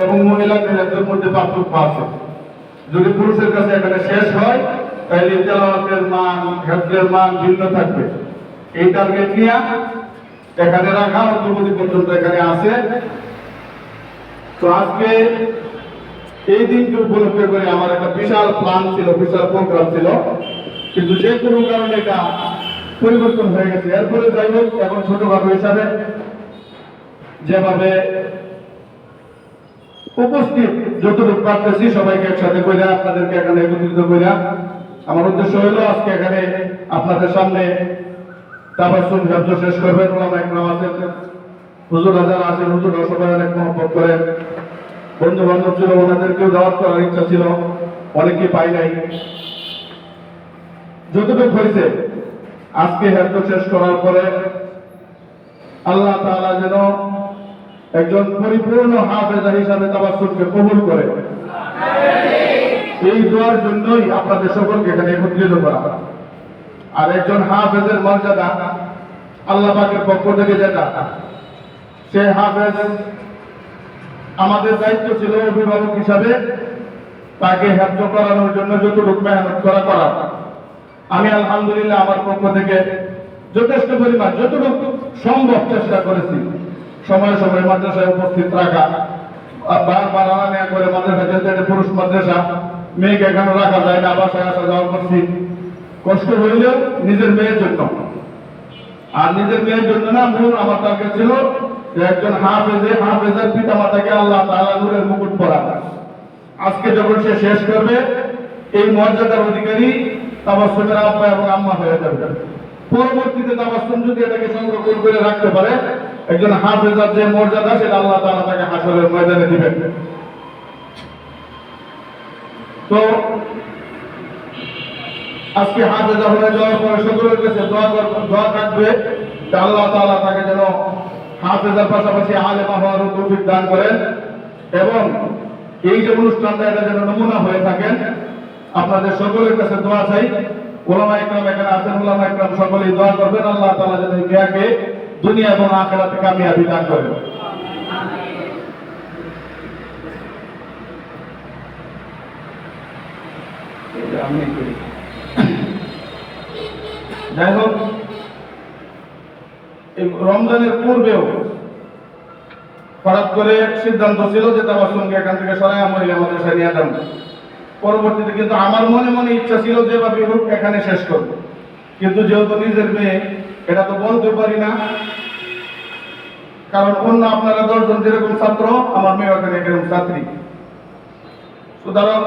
এবং মহিলাদের মধ্যে পার্থক্য আছে। যদি পুরুষের কাছে এখানে শেষ হয় তাহলে তেলাওয়াতের মান, হেফজের মান ভিন্ন থাকবে। এই টার্গেট নিয়ে এখানে রাখা অন্তর্বর্তী পর্যন্ত এখানে আছে। তো আজকে এই দিনকে উপলক্ষে করে আমার একটা বিশাল প্ল্যান ছিল, বিশাল প্রোগ্রাম ছিল, কিন্তু যে কোনো কারণে এটা পরিবর্তন হয়ে গেছে। এরপরে যাই হোক, এখন ছোটখাটো হিসাবে যেভাবে উপস্থিত যতটুকু পারতেছি সবাইকে একসাথে কইরা আপনাদেরকে এখানে একত্রিত কইরা আমার উদ্দেশ্য হলো আজকে এখানে আপনাদের সামনে তাবাসসুম শব্দ শেষ করবেন। ওলামা ইকরাম আছেন, হুজুর হাজার আছেন, হুজুর সবাই অনেক মহব্বত করেন। বন্ধু বান্ধব ছিল, ওনাদেরকেও দাওয়াত করার ইচ্ছা ছিল, অনেকেই পাই নাই। যতটুকু হয়েছে আজকে হেফজ শেষ করার পরে আল্লাহ তাআলা যেন একজন পরিপূর্ণ হাফেজা হিসাবে তাবাসসুমকে কবুল করে, এই দোয়ার জন্যই আপনাদের সকলকে এখানে একত্রিত করা। আর একজন হাফেজের মর্যাদা আল্লাহ পাকের পক্ষ থেকে যেটা, সে হাফেজ আমাদের দায়িত্ব ছিল অভিভাবক হিসাবে তাকে হেফজ করানোর জন্য যতটুকু মেহনত করা। আমি আলহামদুলিল্লাহ আমার পক্ষ থেকে যথেষ্ট পরিমাণ যতটুকু সম্ভব চেষ্টা করেছি। সময় সময় মাদ্রাসায় উপস্থিত রাখা, বারবার আনা নেওয়া করে মাদ্রাসা যেতে, পুরুষ মাদ্রাসা, মেয়েকে এখানে রাখা যায় না, বাসায় আসা যাওয়া করছি। কষ্ট হইলেও নিজের মেয়ের জন্য, আর নিজের মেয়ের জন্য না, মূল আমার টার্গেট ছিল যে একজন হাফেজের পিতা মাতাকে আল্লাহ তাআলা নূরের মুকুট পরান। আজকে যখন সে শেষ করবে, এই মর্যাদার অধিকারী তাবাসসুমের আব্বা এবং আম্মা হয়ে যাবে। পরবর্তীতে তাবাসসুম যদি এটাকে সংরক্ষণ করে রাখতে পারে, একজন হাফেজার যে মর্যাদা সেটা আল্লাহ তাআলা তাকে হাসরের ময়দানে দিবেন। তো আজকে হাফেজা হয়ে যাওয়ার পরে সকলের কাছে দোয়া থাকবে যে আল্লাহ তাআলা তাকে যেন হাফেজার পাশাপাশি আলেমা হওয়ার তৌফিক দান করেন, এবং এই যে অনুষ্ঠানটা এটা যেন নমুনা হয়ে থাকেন। আপনাদের সকলের কাছে দোয়া চাই। ওলামা ইকরাম এখানে আছেন, ওলামা ইকরাম সকলেই দোয়া করবেন আল্লাহ তাআলা যেন এই মেয়াকে দুনিয়া এবং আখিরাতে কামিয়াবি দান করেন। যাই হোক, এই রমজানের পূর্বেও হঠাৎ করে সিদ্ধান্ত ছিল যে তাবাসসুমকে এখান থেকে সরাইয়া মহিলা মাদ্রাসায় নিয়ে যাবো। পরবর্তীতে কিন্তু আমার মনে মনে ইচ্ছা ছিল যেভাবে হোক এখানে শেষ করব, কিন্তু যেহেতু নিজের মেয়ে, এটা তো বলতে পারি না, কারণ অন্য আপনারা 10 জন যেরকম ছাত্র, আমার মেয়ে এখানে এরকম ছাত্রী। সুতরাং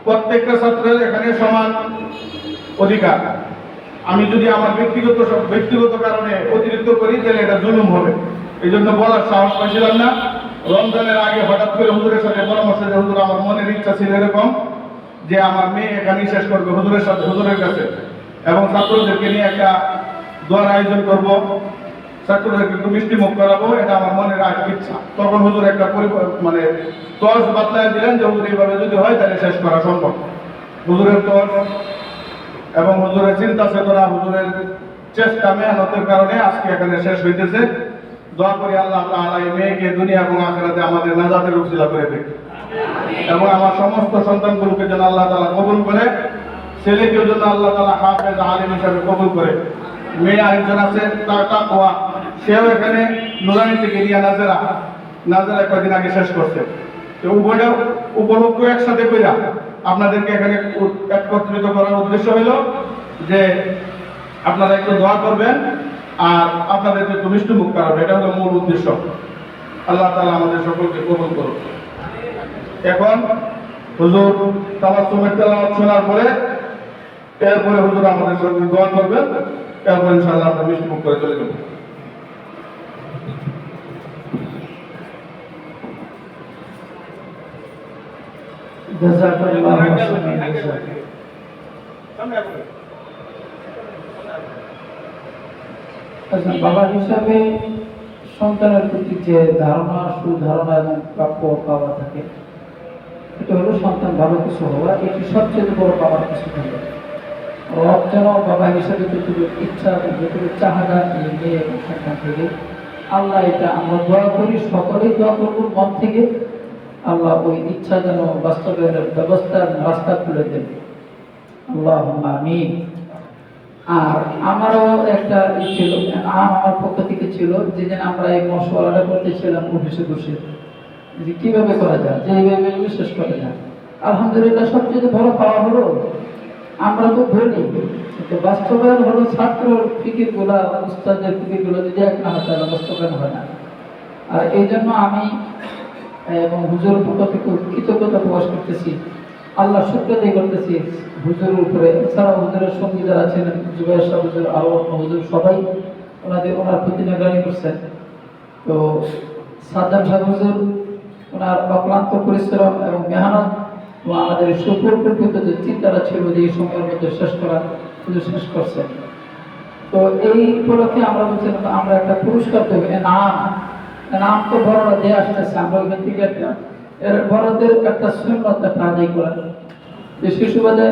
প্রত্যেকটা ছাত্রের এখানে সমান অধিকার। আমি যদি আমার ব্যক্তিগত কারণে অতিরিক্ত করি তাহলে এটা জুলুম হবে। এই জন্য বলার সাহস পাইছিলাম না। রমজানের আগে হঠাৎ করে হুজুরের সাথে পরামর্শ, যে হুজুর আমার মনের ইচ্ছা ছিল এরকম যে আমার মেয়ে এখানেই শেষ করবে হুজুরের সাথে, হুজুরের কাছে, এবং ছাত্রদেরকে নিয়ে একটা দোয়ার আয়োজন করব, ছাত্রদেরকে একটু মিষ্টি মুখ করাবো, এটা আমার মনের ইচ্ছা। তখন হুজুর একটা মানে তর্জ বাতলায় দিলেন যে হুজুর এইভাবে যদি হয় তাহলে শেষ করা সম্ভব। হুজুরের তর্জ এবং হুজুরের চিন্তা চেতনা, হুজুরের চেষ্টা মেহনতের কারণে আজকে এখানে শেষ হইতেছে। দোয়া করি আল্লাহ তাআলা এই মেয়েকে দুনিয়া এবং আখিরাতে আমাদের নাজাতের উসিলা করে দেন, এবং আমার সমস্ত সন্তানগুলোকে যেন আল্লাহ তাআলা কবুল করে, ছেলেকেও যেন আল্লাহ তাআলা হাফেজ আলিম হিসাবে কবুল করে। মেয়ে আরেকজন আছে তার তাকওয়া, সেও এখানে নুরানি থেকে নিয়ে নাজেরা কয়েকদিন আগে শেষ করছে। তো উভয়টা উপলক্ষ একসাথে কইরা আপনাদেরকে এখানে একত্রিত করার উদ্দেশ্য হলো যে আপনারা একটু দোয়া করবেন আর আপনাদেরকে একটু মিষ্টি মুখ করাবেন, এটা হলো মূল উদ্দেশ্য। আল্লাহ তাআলা আমাদের সকলকে কবুল করুন। এখন হুজুর তাবাসসুমের তেলাওয়াত শোনার পরে এরপরে হুজুর আমাদের সঙ্গে দোয়া করবেন, এরপর ইনশাআল্লাহ আমরা মিষ্টি মুখ করে চলে যাব। বাবা হিসাবে সন্তানের প্রতি যে ধারণা, সুধারণা এবং প্রাপ্য পাওয়া থাকে, এটা হলো সন্তান ভালো কিছু হওয়া, এটি সবচেয়ে বড় পাওয়ার কিছু থাকে। রব যেন বাবা হিসাবে যতটুকু ইচ্ছা, যতটুকু চাহিদা নিয়ে সন্তান থেকে, আল্লাহ এটা আমরা দোয়া করি, সকলেই দোয়া করবো মন থেকে, আল্লাহ ওই ইচ্ছা যেন বাস্তবায়নের ব্যবস্থার রাস্তা খুলে দেন। আল্লাহুম্মা আমিন। আর আমারও একটা ছিল, আমার পক্ষ থেকে ছিল, যেদিন আমরা এই মশওয়ারাটা করতেছিলাম অফিসে বসে, যে কিভাবে করা যায়, যে এইভাবে শেষ করা যায়। আলহামদুলিল্লাহ সবচেয়ে ভালো পাওয়া হলো, আমরা তো বলি কিন্তু বাস্তবায়ন হলো ছাত্র ফিকির গুলা, উস্তাদের ফিকির গুলো যদি এক না হয় তাহলে বাস্তবায়ন হয় না। আর এই জন্য আমি এবং হুজুরের পক্ষ থেকে কৃতজ্ঞতা প্রকাশ করতেছি, আল্লাহ শুক্র দিয়ে করতেছি হুজুরের উপরে। এছাড়াও হুজুরের সঙ্গী যারা ছিলেন, জুবাইর সাহেব হুজুর, আরো হুজুর, সবাই ওনার প্রতি নিগরানি করছেন। তো সাদ্দাম সাহেব হুজুর, ওনার অক্লান্ত পরিশ্রম এবং মেহনত এবং আমাদের সুপরিকল্পিত যে চিন্তাটা ছিল যে এই সময়ের মধ্যে শেষ করা, হুজুর শেষ করছেন। তো এই উপলক্ষে আমরা বলছিলাম আমরা একটা পুরস্কার দেবো, নাম তো বড়রা দিয়ে আসতেছে, আমরা ওইখান থেকে একটা এর বড়দের একটা সুন্নত একটা আদায় করা। যে শিশুবাদে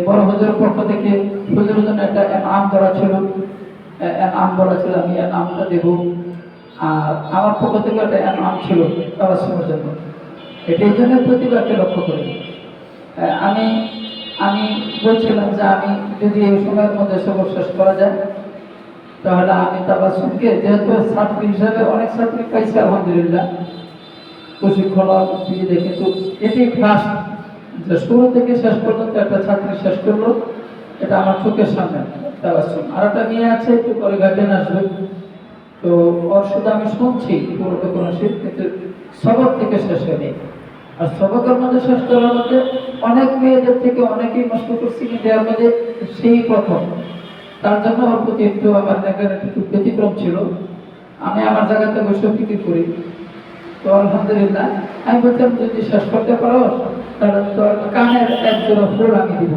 বড় হুজুরের পক্ষ থেকে হুজুরের জন্য একটা নাম ধরা ছিল, নাম বলা ছিল, আমি নামটা দেব। আর আমার পক্ষ থেকে একটা নাম ছিল তাবাসসুমের জন্য, এটাই জন্য প্রতিভাকে লক্ষ্য করি। আমি আমি বলছিলাম যে আমি যদি এই সময়ের মধ্যে সবক শেষ করা যায় তাহলে আমি তাবাসসুমকে, যেহেতু ছাত্রী হিসাবে অনেক ছাত্রী পাইছি আলহামদুলিল্লাহ প্রশিক্ষণ দিয়ে, কিন্তু এটি ফার্স্ট যে শুরু থেকে শেষ পর্যন্ত একটা ছাত্রী শেষ করলো, এটা আমার চোখের সামনে তাবাসসুম। আর একটা মেয়ে আছে একটু পরে গার্জেন আসবে, তো ওর শুধু আমি শুনছি পুরোটা কোনো শীত, কিন্তু সবক থেকে শেষ হয়নি। আর সবকের মধ্যে শেষ করার মধ্যে অনেক মেয়েদের থেকে অনেকেই নষ্ট করছি, কিন্তু এর মধ্যে সেই প্রথম। তার জন্য ওর প্রতি একটু আমার দেখার একটু ব্যতিক্রম ছিল। আমি আমার জায়গাতে বসে ফিকির করি। তো আলহামদুলিল্লাহ আমি বলতাম যদি শেষ করতে পারো তাহলে তোর কানের এক জোড়া ফুল আমি দিব।